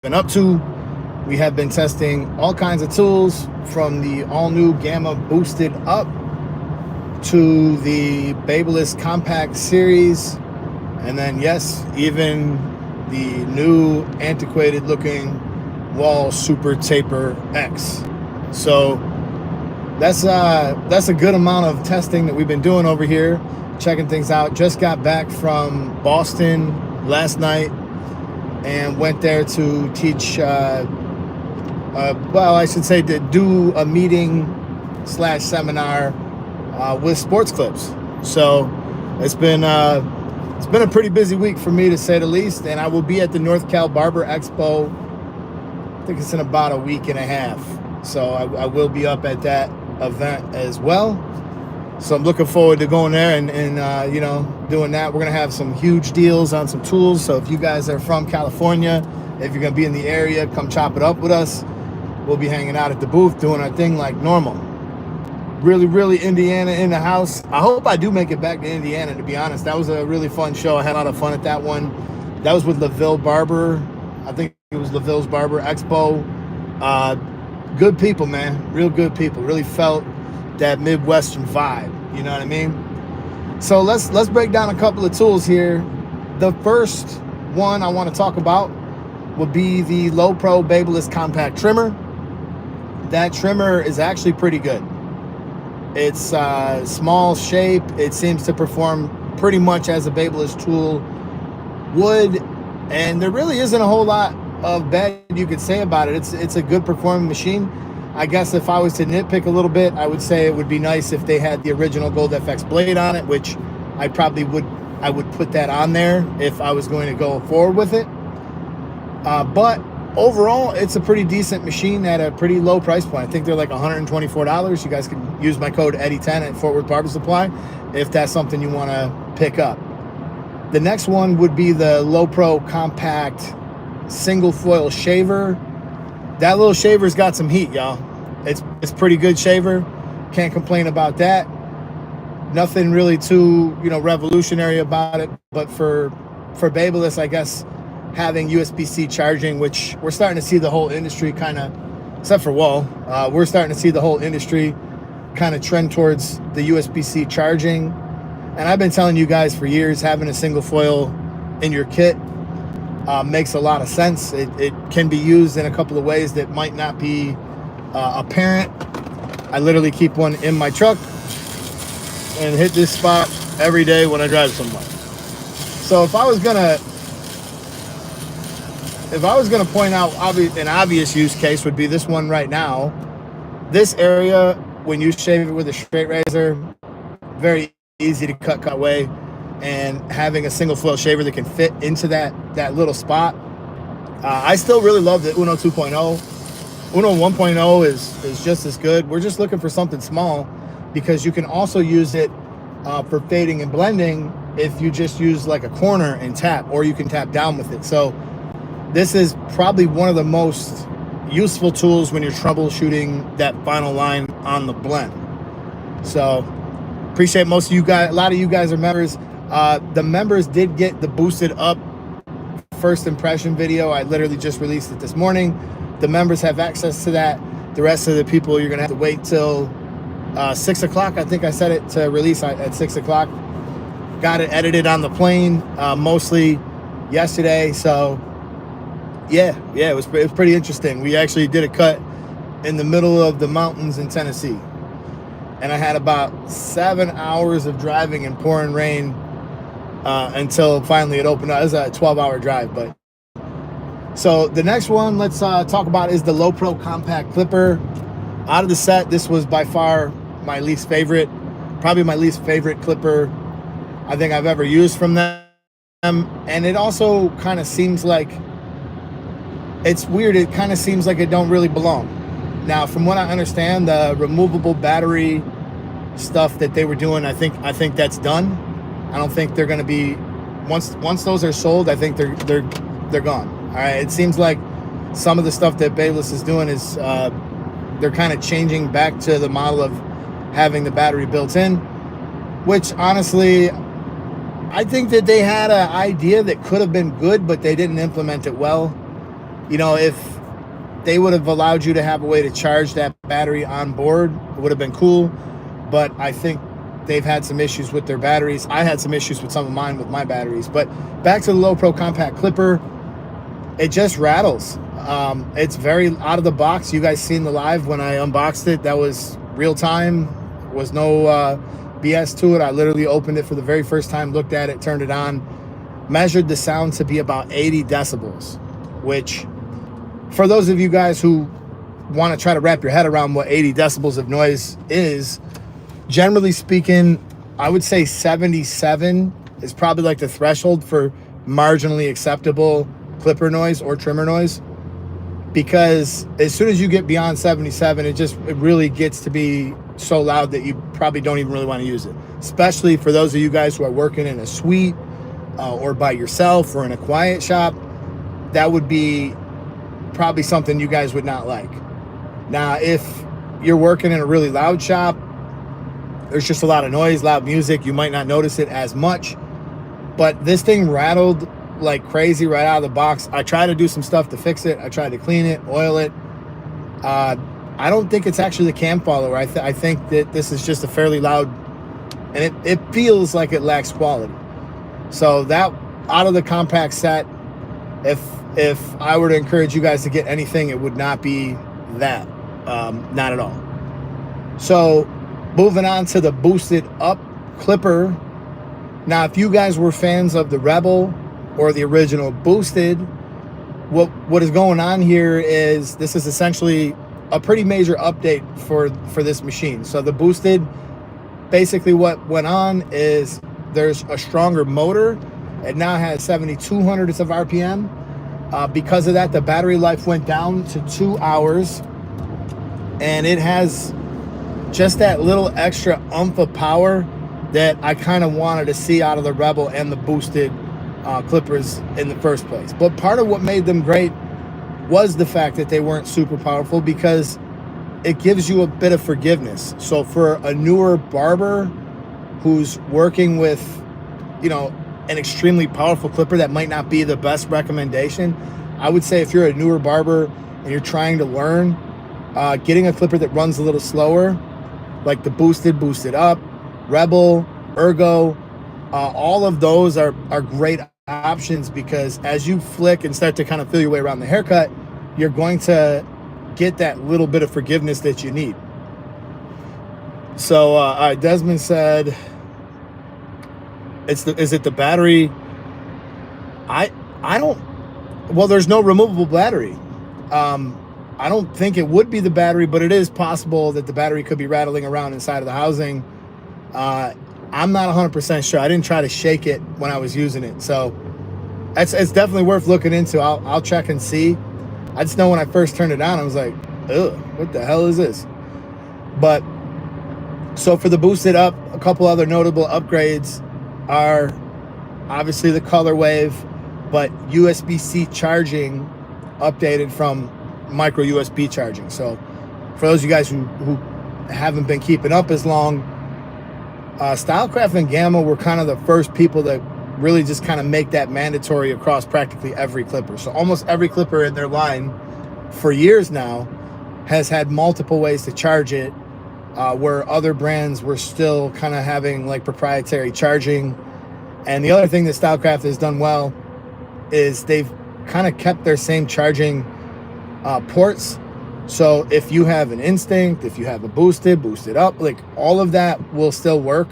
been up to. We have been testing all kinds of tools, from the all-new Gamma Boosted Up to the Babyliss Compact Series, and then yes, even the new antiquated looking Wahl Super Taper X. So that's a good amount of testing that we've been doing over here, checking things out. Just got back from Boston last night and went there to teach, well, I should say to do a meeting / seminar with sports clips. So it's been a pretty busy week for me, to say the least, and I will be at the North Cal Barber Expo. I think it's in about a week and a half. So I will be up at that event as well. So I'm looking forward to going there and you know, doing that. We're going to have some huge deals on some tools. So if you guys are from California, if you're going to be in the area, come chop it up with us. We'll be hanging out at the booth doing our thing like normal. Really Indiana in the house. I hope I do make it back to Indiana, to be honest. That was a really fun show. I had a lot of fun at that one. That was with LaVille Barber. I think it was LaVille's Barber Expo. Good people, man. Real good people. Really felt that Midwestern vibe. You know what I mean? So let's break down a couple of tools here. The first one I want to talk about would be the Low Pro Babyliss Compact Trimmer. That trimmer is actually pretty good. It's small shape. It seems to perform pretty much as a Babyliss tool would, and there really isn't a whole lot of bad you could say about it. It's a good performing machine. I guess if I was to nitpick a little bit, I would say it would be nice if they had the original Gold FX blade on it, which I probably would. I would put that on there if I was going to go forward with it. But overall, it's a pretty decent machine at a pretty low price point. I think they're like $124. You guys can use my code Eddie10 at Fort Worth Barber Supply if that's something you want to pick up. The next one would be the Low Pro Compact Single Foil Shaver. That little shaver's got some heat, y'all. It's pretty good shaver. Can't complain about that. Nothing really too, you know, revolutionary about it. But for Babyliss, I guess, having USB-C charging, which we're starting to see the whole industry kind of, except for Wahl, we're starting to see the whole industry kind of trend towards the USB-C charging. And I've been telling you guys for years, having a single foil in your kit makes a lot of sense. It can be used in a couple of ways that might not be apparent. I literally keep one in my truck and hit this spot every day when I drive somewhere. So if I was gonna point out an obvious use case, would be this one right now. This area, when you shave it with a straight razor, very easy to cut away, and having a single foil shaver that can fit into that little spot. I still really love the Uno 2.0. Uno 1.0 is just as good. We're just looking for something small, because you can also use it for fading and blending if you just use like a corner and tap, or you can tap down with it. So this is probably one of the most useful tools when you're troubleshooting that final line on the blend. So appreciate most of you guys. A lot of you guys are members. The members did get the Boosted Up first impression video. I literally just released it this morning. The members have access to that. The rest of the people, you're gonna have to wait till 6 o'clock. I think I set it to release at 6 o'clock. Got it edited on the plane mostly yesterday. So yeah, it was pretty interesting. We actually did a cut in the middle of the mountains in Tennessee, and I had about 7 hours of driving and pouring rain until finally it opened up. It was a 12-hour drive. But so the next one let's talk about is the Low Pro Compact Clipper. Out of the set, this was by far my least favorite, probably my least favorite clipper I think I've ever used from them. And it also kind of seems like, it's weird, it kind of seems like it don't really belong. Now, from what I understand, the removable battery stuff that they were doing, I think that's done. I don't think they're going to be, once those are sold, I think they're gone. All right, it seems like some of the stuff that Babyliss is doing is they're kind of changing back to the model of having the battery built in, which honestly, I think that they had an idea that could have been good, but they didn't implement it well. You know, if they would have allowed you to have a way to charge that battery on board, it would have been cool. But I think they've had some issues with their batteries. I had some issues with some of mine with my batteries. But back to the Low Pro Compact Clipper, it just rattles. It's very out of the box. You guys seen the live when I unboxed it. That was real time. Was no BS to it. I literally opened it for the very first time, looked at it, turned it on, measured the sound to be about 80 decibels, which for those of you guys who want to try to wrap your head around what 80 decibels of noise is, generally speaking, I would say 77 is probably like the threshold for marginally acceptable clipper noise or trimmer noise, because as soon as you get beyond 77, it really gets to be so loud that you probably don't even really want to use it, especially for those of you guys who are working in a suite or by yourself or in a quiet shop. That would be probably something you guys would not like. Now, if you're working in a really loud shop, there's just a lot of noise, loud music, you might not notice it as much, but this thing rattled like crazy right out of the box. I tried to do some stuff to fix it. I tried to clean it, oil it. I don't think it's actually the cam follower. I think that this is just a fairly loud, and it feels like it lacks quality. So that out of the compact set, if I were to encourage you guys to get anything, it would not be that, not at all. So moving on to the boosted up clipper. Now, if you guys were fans of the Rebel or the original boosted, what is going on here is this is essentially a pretty major update for this machine. So the boosted, basically what went on is there's a stronger motor. It now has 7,200 of RPM. Because of that, the battery life went down to 2 hours, and it has just that little extra oomph of power that I kind of wanted to see out of the Rebel and the boosted clippers in the first place. But part of what made them great was the fact that they weren't super powerful, because it gives you a bit of forgiveness. So for a newer barber who's working with, you know, an extremely powerful clipper, that might not be the best recommendation. I would say if you're a newer barber and you're trying to learn, getting a clipper that runs a little slower, like the boosted up, Rebel, Ergo, all of those are great options, because as you flick and start to kind of feel your way around the haircut, you're going to get that little bit of forgiveness that you need. So Desmond said, is it the battery? I don't, well, there's no removable battery. I don't think it would be the battery, but it is possible that the battery could be rattling around inside of the housing. I'm not 100% sure. I didn't try to shake it when I was using it, so it's definitely worth looking into. I'll check and see. I just know when I first turned it on, I was like, ugh, what the hell is this? But so for the boosted up, a couple other notable upgrades are obviously the color wave, but USB-C charging updated from micro USB charging. So for those of you guys who haven't been keeping up as long, Stylecraft and Gamma were kind of the first people that really just kind of make that mandatory across practically every clipper. So almost every clipper in their line for years now has had multiple ways to charge it, where other brands were still kind of having like proprietary charging. And the other thing that Stylecraft has done well is they've kind of kept their same charging ports. So if you have an Instinct, if you have a boosted up, like all of that will still work.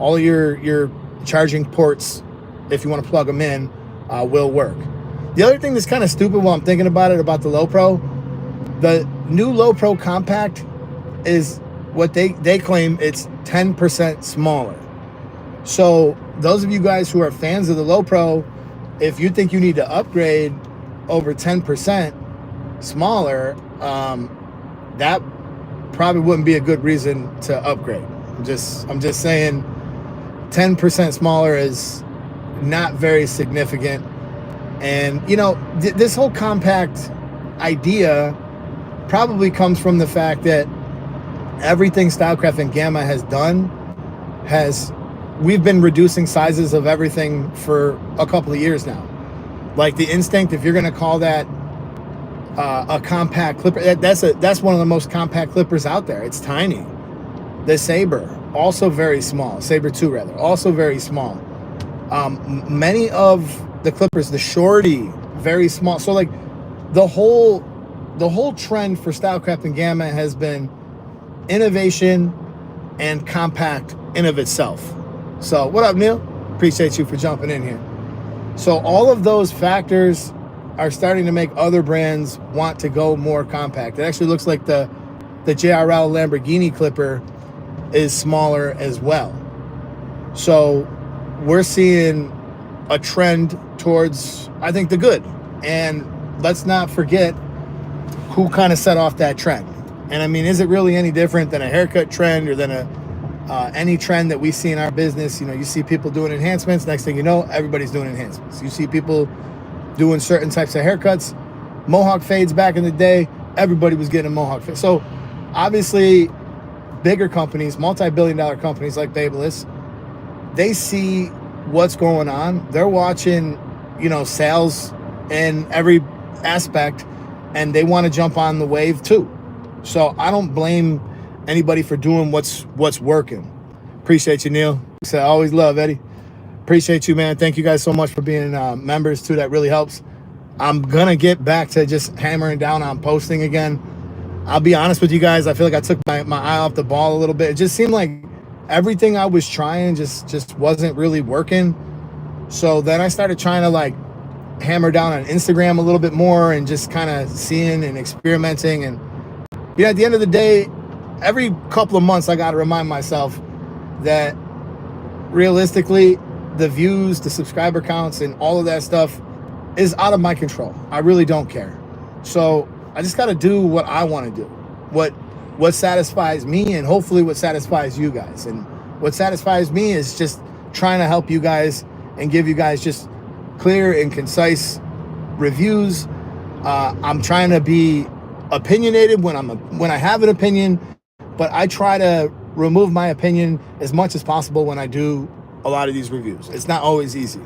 All of your charging ports, if you want to plug them in, will work. The other thing that's kind of stupid while I'm thinking about it, about the Low Pro, the new Low Pro Compact is what they claim it's 10% smaller. So those of you guys who are fans of the Low Pro, if you think you need to upgrade over 10% smaller, that probably wouldn't be a good reason to upgrade. I'm just saying 10% smaller is not very significant. And you know, this whole compact idea probably comes from the fact that everything Stylecraft and Gamma has done we've been reducing sizes of everything for a couple of years now. Like the Instinct, if you're going to call that a compact clipper. That's one of the most compact clippers out there. It's tiny. The Saber, also very small. Saber 2 rather, also very small. Many of the clippers, the Shorty, very small. So like the whole trend for Stylecraft and Gamma has been innovation and compact in of itself. So what up, Neil? Appreciate you for jumping in here. So all of those factors are starting to make other brands want to go more compact. It actually looks like the JRL Lamborghini clipper is smaller as well. So we're seeing a trend towards, I think, the good. And let's not forget who kind of set off that trend. And I mean, is it really any different than a haircut trend or than any trend that we see in our business? You know, you see people doing enhancements. Next thing you know, everybody's doing enhancements. You see people doing certain types of haircuts. Mohawk fades back in the day, everybody was getting a Mohawk fade. So obviously, bigger companies, multi-billion-dollar companies like Babyliss, they see what's going on. They're watching, you know, sales in every aspect, and they want to jump on the wave too. So I don't blame anybody for doing what's working. Appreciate you, Neil. I always love Eddie. Appreciate you, man. Thank you guys so much for being members too. That really helps. I'm gonna get back to just hammering down on posting again. I'll be honest with you guys, I feel like I took my eye off the ball a little bit. It just seemed like everything I was trying just wasn't really working. So then I started trying to like hammer down on Instagram a little bit more and just kind of seeing and experimenting. And you know, at the end of the day, every couple of months I got to remind myself that realistically, the views, the subscriber counts, and all of that stuff is out of my control. I really don't care. So I just got to do what I want to do, what satisfies me, and hopefully what satisfies you guys. And what satisfies me is just trying to help you guys and give you guys just clear and concise reviews. I'm trying to be opinionated when I have an opinion, but I try to remove my opinion as much as possible when I do a lot of these reviews. It's not always easy.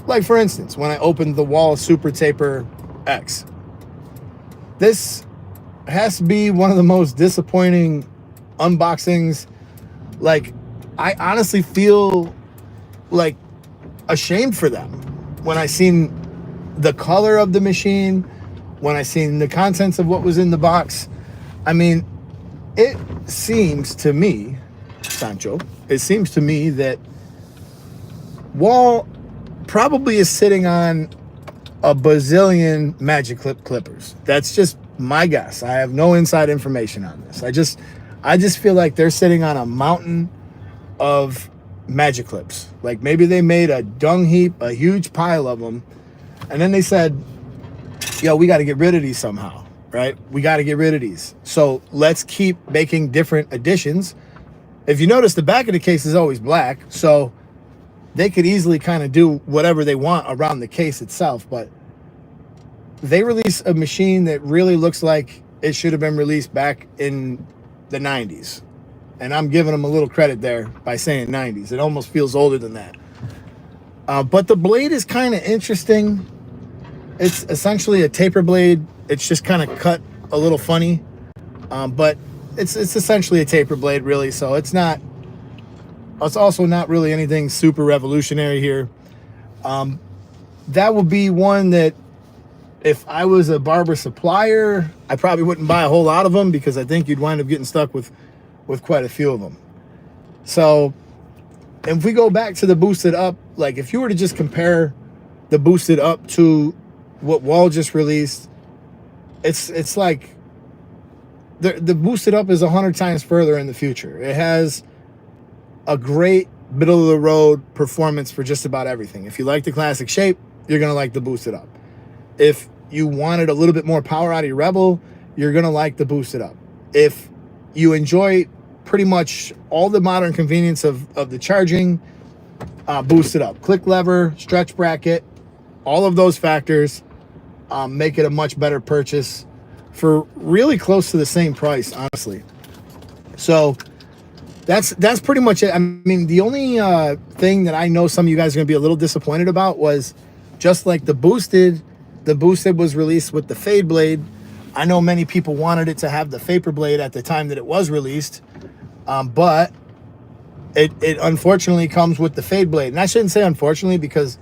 Like for instance, when I opened the Wahl Super Taper X, this has to be one of the most disappointing unboxings. Like, I honestly feel like ashamed for them when I seen the color of the machine, when I seen the contents of what was in the box. I mean, it seems to me, Sancho, it seems to me that Wahl probably is sitting on a bazillion Magic Clip clippers. That's just my guess. I have no inside information on this. I just feel like they're sitting on a mountain of Magic Clips. Like maybe they made a dung heap, a huge pile of them, and then they said, yo, we got to get rid of these somehow, right? We got to get rid of these. So let's keep making different editions. If you notice, the back of the case is always black, so they could easily kind of do whatever they want around the case itself, but they release a machine that really looks like it should have been released back in the 90s. And I'm giving them a little credit there by saying 90s. It almost feels older than that. But the blade is kind of interesting. It's essentially a taper blade. It's just kind of cut a little funny. But it's essentially a taper blade, really. So it's also not really anything super revolutionary here. That would be one that if I was a barber supplier, I probably wouldn't buy a whole lot of them because I think you'd wind up getting stuck with quite a few of them. So if we go back to the boosted up, like if you were to just compare the boosted up to what Wahl just released, it's like the boosted up is 100 times further in the future. It has a great middle of the road performance for just about everything. If you like the classic shape, you're gonna like the boosted up. If you wanted a little bit more power out of your Rebel, you're gonna like the boosted up. If you enjoy pretty much all the modern convenience of the charging, boosted up. Click lever, stretch bracket, all of those factors make it a much better purchase for really close to the same price, honestly. So that's pretty much it. I mean, the only thing that I know some of you guys are gonna be a little disappointed about was just like the boosted was released with the fade blade. I know many people wanted it to have the Vapor blade at the time that it was released, but it unfortunately comes with the fade blade. And I shouldn't say unfortunately, because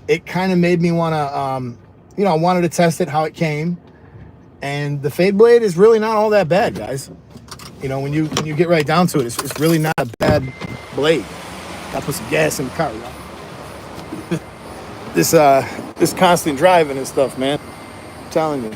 it kind of made me want to, I wanted to test it how it came. And the fade blade is really not all that bad, guys. When you get right down to it, it's really not a bad blade. I put some gas in the car, y'all. This constant driving and stuff, man. I'm telling you.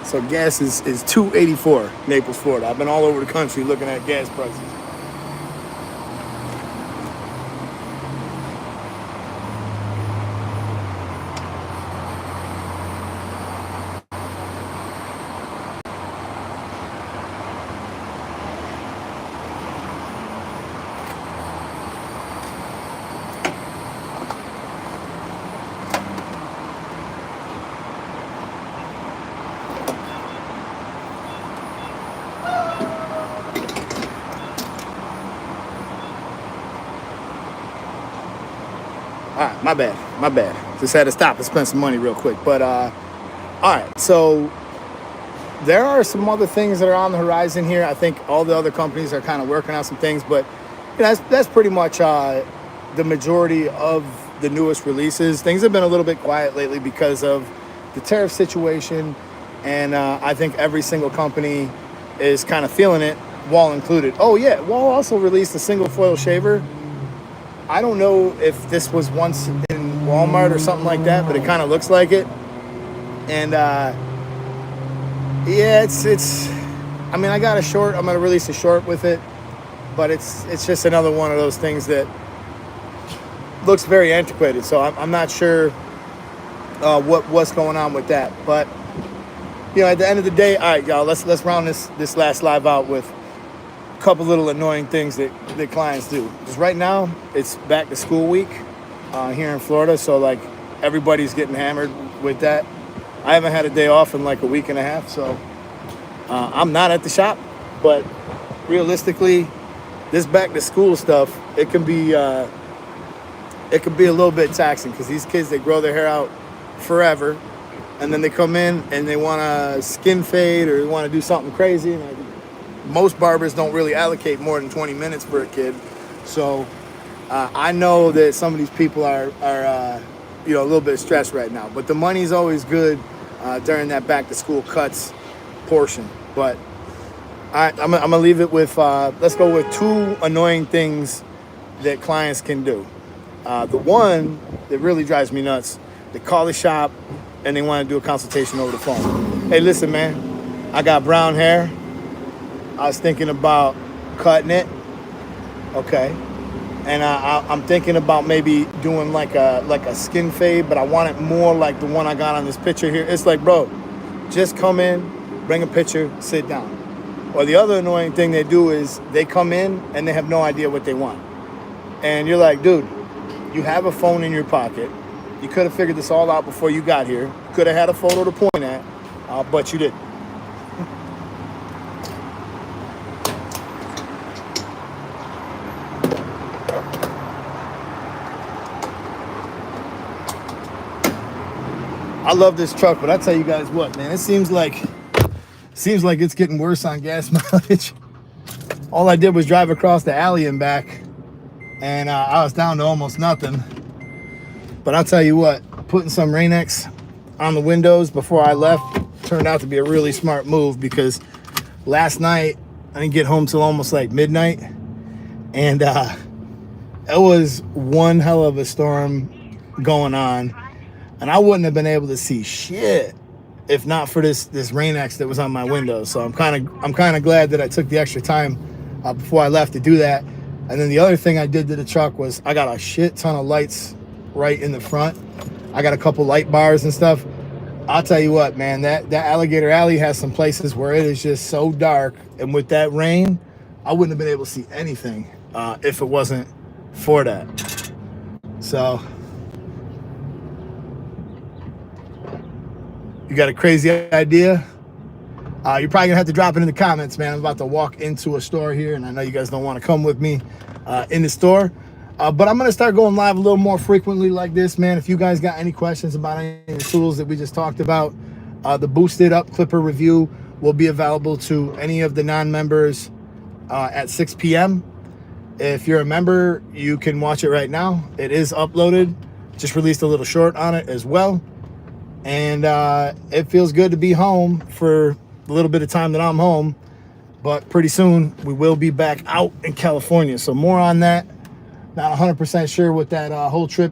So gas is $2.84 Naples, Florida. I've been all over the country looking at gas prices. All right, my bad. Just had to stop and spend some money real quick. But all right, so there are some other things that are on the horizon here. I think all the other companies are kind of working on some things, but that's pretty much the majority of the newest releases. Things have been a little bit quiet lately because of the tariff situation, and I think every single company is kind of feeling it, Wahl included. Oh yeah, Wahl also released a single foil shaver. I don't know if this was once in Walmart or something like that, but it kind of looks like it. And yeah, it's. I mean, I got a short. I'm gonna release a short with it, but it's just another one of those things that looks very antiquated. So I'm not sure what's going on with that. But at the end of the day, all right, y'all. Let's round this last live out with couple little annoying things that clients do. Because right now it's back to school week here in Florida, so like everybody's getting hammered with that. I haven't had a day off in like a week and a half, so I'm not at the shop. But realistically, this back to school stuff, it can be a little bit taxing, because these kids, they grow their hair out forever, and then they come in and they want to skin fade or they want to do something crazy, and most barbers don't really allocate more than 20 minutes for a kid. So I know that some of these people are a little bit stressed right now. But the money's always good during that back to school cuts portion. But I'm gonna leave it with let's go with two annoying things that clients can do. The one that really drives me nuts: they call the shop and they want to do a consultation over the phone. Hey, listen, man, I got brown hair. I was thinking about cutting it, okay, and I'm thinking about maybe doing like a skin fade, but I want it more like the one I got on this picture here. It's like, bro, just come in, bring a picture, sit down. Or the other annoying thing they do is they come in and they have no idea what they want, and you're like, dude, you have a phone in your pocket. You could have figured this all out before you got here. You could have had a photo to point at, but you didn't. I love this truck, but I tell you guys what, man, it seems like it's getting worse on gas mileage. All I did was drive across the alley and back, and I was down to almost nothing. But I'll tell you what, putting some Rain-X on the windows before I left turned out to be a really smart move, because last night I didn't get home till almost like midnight, and it was one hell of a storm going on. And I wouldn't have been able to see shit if not for this Rain-X that was on my window. So I'm kind of glad that I took the extra time before I left to do that. And then the other thing I did to the truck was I got a shit ton of lights right in the front. I got a couple light bars and stuff. I'll tell you what, man, that Alligator Alley has some places where it is just so dark. And with that rain, I wouldn't have been able to see anything if it wasn't for that. So you got a crazy idea? You're probably gonna have to drop it in the comments, man. I'm about to walk into a store here, and I know you guys don't want to come with me in the store, but I'm gonna start going live a little more frequently like this, man. If you guys got any questions about any of the tools that we just talked about, the boosted up clipper review will be available to any of the non-members at 6 p.m. If you're a member, you can watch it right now. It is uploaded. Just released a little short on it as well, and it feels good to be home for a little bit of time that I'm home, but pretty soon we will be back out in California. So more on that. Not 100% sure what that whole trip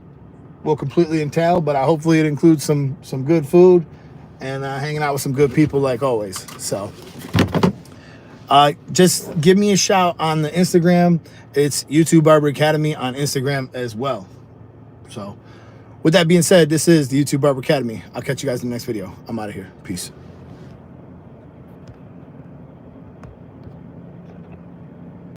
will completely entail, but hopefully it includes some good food and hanging out with some good people like always. So just give me a shout on the Instagram. It's YouTube Barber Academy on Instagram as well. So with that being said, this is the YouTube Barber Academy. I'll catch you guys in the next video. I'm out of here. Peace.